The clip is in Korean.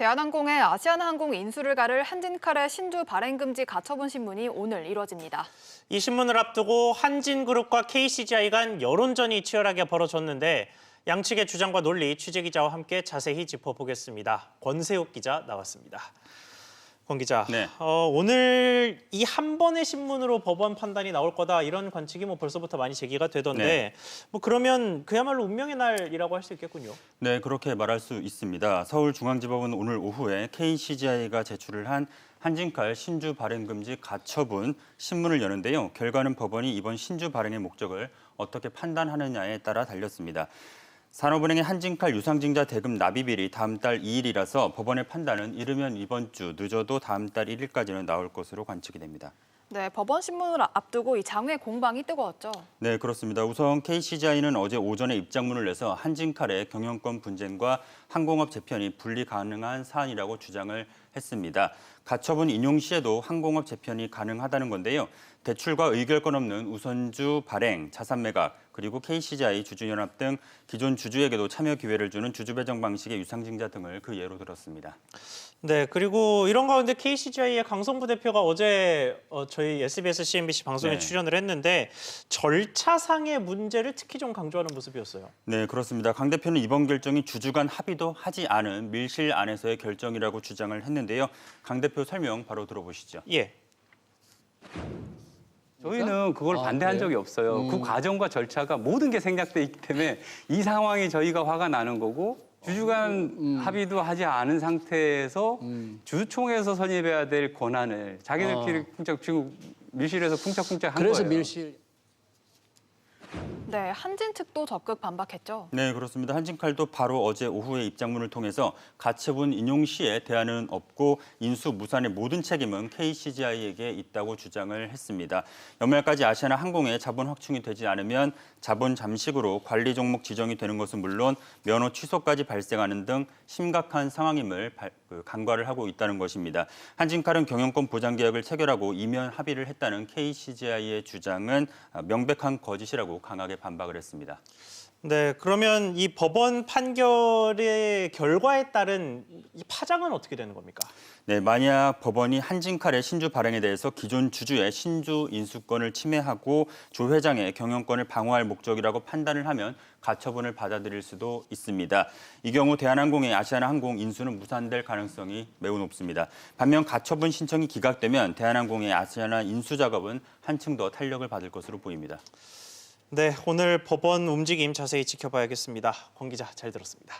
대한항공의 아시아나항공 인수를 가를 한진칼의 신주 발행금지 가처분 신문이 오늘 이뤄집니다. 이 신문을 앞두고 한진그룹과 KCGI 간 여론전이 치열하게 벌어졌는데 양측의 주장과 논리 취재기자와 함께 자세히 짚어보겠습니다. 권세욱 기자 나왔습니다. 권 기자, 네. 오늘 이 한 번의 신문으로 법원 판단이 나올 거다 이런 관측이 벌써부터 많이 제기가 되던데 그러면 그야말로 운명의 날이라고 할 수 있겠군요. 네, 그렇게 말할 수 있습니다. 서울중앙지법은 오늘 오후에 KCGI가 제출을 한 한진칼 신주 발행 금지 가처분 신문을 여는데요. 결과는 법원이 이번 신주 발행의 목적을 어떻게 판단하느냐에 따라 달렸습니다. 산업은행의 한진칼 유상증자 대금 납입일이 다음 달 2일이라서 법원의 판단은 이르면 이번 주, 늦어도 다음 달 1일까지는 나올 것으로 관측이 됩니다. 네, 법원 신문을 앞두고 이 장외 공방이 뜨거웠죠. 네, 그렇습니다. 우선 KCGI는 어제 오전에 입장문을 내서 한진칼의 경영권 분쟁과 항공업 재편이 분리 가능한 사안이라고 주장을 했습니다. 가처분 인용 시에도 항공업 재편이 가능하다는 건데요. 대출과 의결권 없는 우선주 발행, 자산 매각, 그리고 KCGI 주주연합 등 기존 주주에게도 참여 기회를 주는 주주 배정 방식의 유상증자 등을 그 예로 들었습니다. 네, 그리고 이런 가운데 KCGI의 강성부 대표가 어제 저희 SBS, CNBC 방송에 출연을 했는데 절차상의 문제를 특히 좀 강조하는 모습이었어요. 네, 그렇습니다. 강 대표는 이번 결정이 주주 간 합의도 하지 않은 밀실 안에서의 결정이라고 주장을 했는데요. 강 대표 설명 바로 들어보시죠. 예. 저희는 그걸 반대한 적이 없어요. 그 과정과 절차가 모든 게 생략돼 있기 때문에 이 상황이 저희가 화가 나는 거고 주주 간 합의도 하지 않은 상태에서 주총에서 선임해야 될 권한을 자기들끼리 지금 밀실에서 쿵짝쿵짝 한 거예요. 그래서 밀실. 네, 한진 측도 적극 반박했죠. 네, 그렇습니다. 한진칼도 바로 어제 오후에 입장문을 통해서 가처분 인용 시에 대안은 없고 인수 무산의 모든 책임은 KCGI에게 있다고 주장을 했습니다. 연말까지 아시아나항공의 자본 확충이 되지 않으면 자본 잠식으로 관리 종목 지정이 되는 것은 물론 면허 취소까지 발생하는 등 심각한 상황임을 간과를 하고 있다는 것입니다. 한진칼은 경영권 보장 계약을 체결하고 이면 합의를 했다는 KCGI의 주장은 명백한 거짓이라고 강하게 반박을 했습니다. 네, 그러면 이 법원 판결의 결과에 따른 이 파장은 어떻게 되는 겁니까? 네, 만약 법원이 한진칼의 신주 발행에 대해서 기존 주주의 신주 인수권을 침해하고 조 회장의 경영권을 방어할 목적이라고 판단을 하면 가처분을 받아들일 수도 있습니다. 이 경우 대한항공의 아시아나항공 인수는 무산될 가능성이 매우 높습니다. 반면 가처분 신청이 기각되면 대한항공의 아시아나 인수 작업은 한층 더 탄력을 받을 것으로 보입니다. 네, 오늘 법원 움직임 자세히 지켜봐야겠습니다. 권 기자 잘 들었습니다.